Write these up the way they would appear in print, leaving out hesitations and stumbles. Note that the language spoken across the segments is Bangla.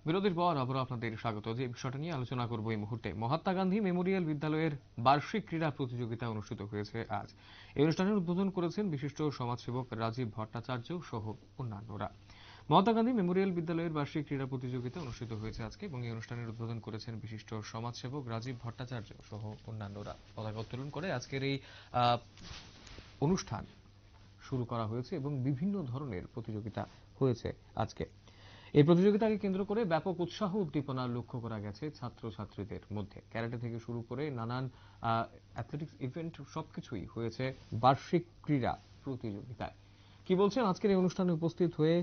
বিরতির পর আবারও আপনাদের স্বাগত। যে বিষয়টা নিয়ে আলোচনা করব এই মুহূর্তে, মহাত্মা গান্ধী মেমোরিয়াল বিদ্যালয়ের বার্ষিক ক্রীড়া প্রতিযোগিতা অনুষ্ঠিত হয়েছে আজ। এই অনুষ্ঠানের উদ্বোধন করেছেন বিশিষ্ট সমাজসেবক রাজীব ভট্টাচার্য সহ অন্যান্যরা। মহাত্মা গান্ধী মেমোরিয়াল বিদ্যালয়ের বার্ষিক ক্রীড়া প্রতিযোগিতা অনুষ্ঠিত হয়েছে আজকে এবং এই অনুষ্ঠানের উদ্বোধন করেছেন বিশিষ্ট সমাজসেবক রাজীব ভট্টাচার্য সহ অন্যান্যরা। পতাকা উত্তোলন করে আজকের এই অনুষ্ঠান শুরু করা হয়েছে এবং বিভিন্ন ধরনের প্রতিযোগিতা হয়েছে আজকে। এই প্রতিযোগিতাকে কেন্দ্র করে ব্যাপক উৎসাহ উদ্দীপনা লক্ষ্য করা গেছে ছাত্রছাত্রীদের মধ্যে। ক্যারাটে থেকে শুরু করে নানান অ্যাথলেটিক্স ইভেন্ট সবকিছুই হয়েছে বার্ষিক ক্রীড়া প্রতিযোগিতায়। কি বলছেন আজকের এই অনুষ্ঠানে উপস্থিত হয়ে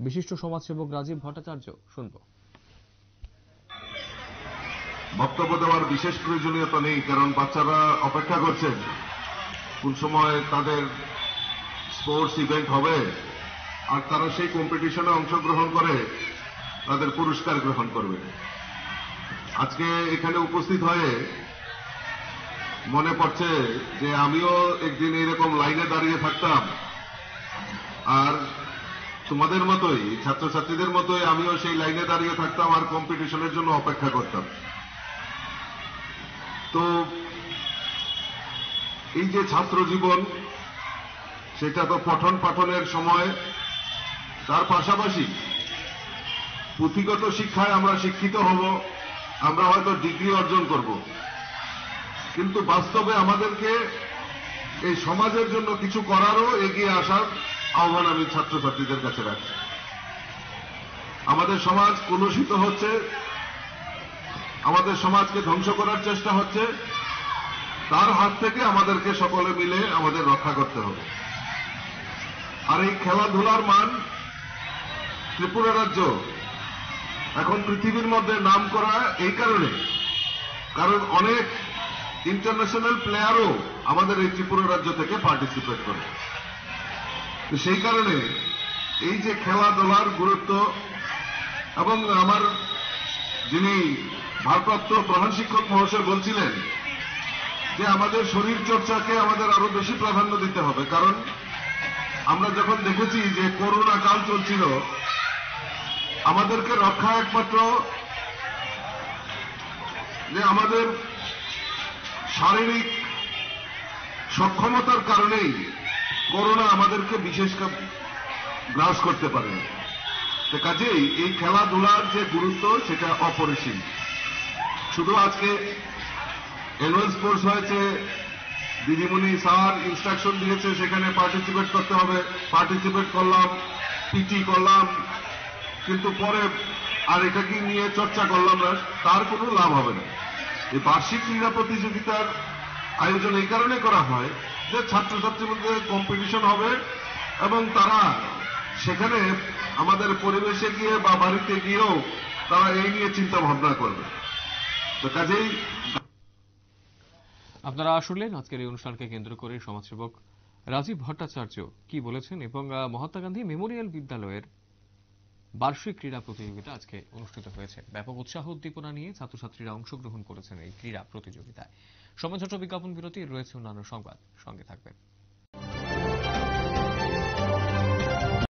বিশিষ্ট সমাজসেবক রাজীব ভট্টাচার্য, শুনব। বক্তব্য দেওয়ার বিশেষ প্রয়োজনীয়তা নেই, কারণ বাচ্চারা অপেক্ষা করছেন কোন সময় তাদের স্পোর্টস ইভেন্ট হবে আর তারা সেই কম্পিটিশনে অংশগ্রহণ করে তাদের পুরস্কার গ্রহণ করবে। আজকে এখানে উপস্থিত হয়ে মনে পড়ছে যে আমিও একদিন এরকম লাইনে দাঁড়িয়ে থাকতাম, আর তোমাদের মতোই, ছাত্রছাত্রীদের মতোই আমিও সেই লাইনে দাঁড়িয়ে থাকতাম আর কম্পিটিশনের জন্য অপেক্ষা করতাম। তো এই যে ছাত্র জীবন, সেটা তো পঠন পাঠনের সময়, তার পাশাপাশি পুঁথিগত শিক্ষায় আমরা শিক্ষিত হব, আমরা হয়তো ডিগ্রি অর্জন করব, কিন্তু বাস্তবে আমাদেরকে এই সমাজের জন্য কিছু করারও এগিয়ে আসার আহ্বান আমি ছাত্রছাত্রীদের কাছে রাখছি। আমাদের সমাজ কলুষিত হচ্ছে, আমাদের সমাজকে ধ্বংস করার চেষ্টা হচ্ছে, তার হাত থেকে আমাদেরকে সকলে মিলে আমাদের রক্ষা করতে হবে। আর এই খেলাধুলার মান ত্রিপুরা রাজ্য এখন পৃথিবীর মধ্যে নাম করা এই কারণে, কারণ অনেক ইন্টারন্যাশনাল প্লেয়ারও আমাদের এই ত্রিপুরা রাজ্য থেকে পার্টিসিপেট করে। সেই কারণে এই যে খেলাধুলার গুরুত্ব, এবং আমার যিনি ভারপ্রাপ্ত প্রধান শিক্ষক মহাশয় বলছিলেন যে আমাদের শরীর চর্চাকে আমাদের আরো বেশি প্রাধান্য দিতে হবে, কারণ আমরা যখন দেখেছি যে করোনা কাল চলছিল, আমাদেরকে রক্ষা একমাত্র যে আমাদের শারীরিক সক্ষমতার কারণেই করোনা আমাদেরকে বিশেষ গ্রাস করতে পারে। কাজেই এই খেলাধুলার যে গুরুত্ব সেটা অপরিসীম। শুধু আজকে অ্যানুয়াল স্পোর্টস হয়েছে, দিদিমণি স্যার ইনস্ট্রাকশন দিয়েছে সেখানে পার্টিসিপেট করতে হবে, পার্টিসিপেট করলাম, পিটি করলাম, কিন্তু পরে আর এটাকে নিয়ে চর্চা করলাম না, তার কোনো লাভ হবে না। এই বার্ষিক ক্রীড়া প্রতিযোগিতার আয়োজন এই কারণে করা হয় যে ছাত্রছাত্রীর মধ্যে কম্পিটিশন হবে এবং তারা সেখানে আমাদের পরিবেশে গিয়ে বা বাড়িতে গিয়েও তারা এই নিয়ে চিন্তা ভাবনা করবে। তো কাজেই আপনারা শুনলেন আজকের এই অনুষ্ঠানকে কেন্দ্র করে সমাজসেবক রাজীব ভট্টাচার্য কি বলেছেন, এবং মহাত্মা গান্ধী মেমোরিয়াল বিদ্যালয়ের বার্ষিক ক্রীড়া প্রতিযোগিতা আজকে অনুষ্ঠিত হয়েছে। ব্যাপক উৎসাহ উদ্দীপনা নিয়ে ছাত্রছাত্রীরা অংশগ্রহণ করেছেন এই ক্রীড়া প্রতিযোগিতায়। সময় ছোট বিজ্ঞাপন বিরতি, রয়েছে অন্যান্য সংবাদ, সঙ্গে থাকবেন।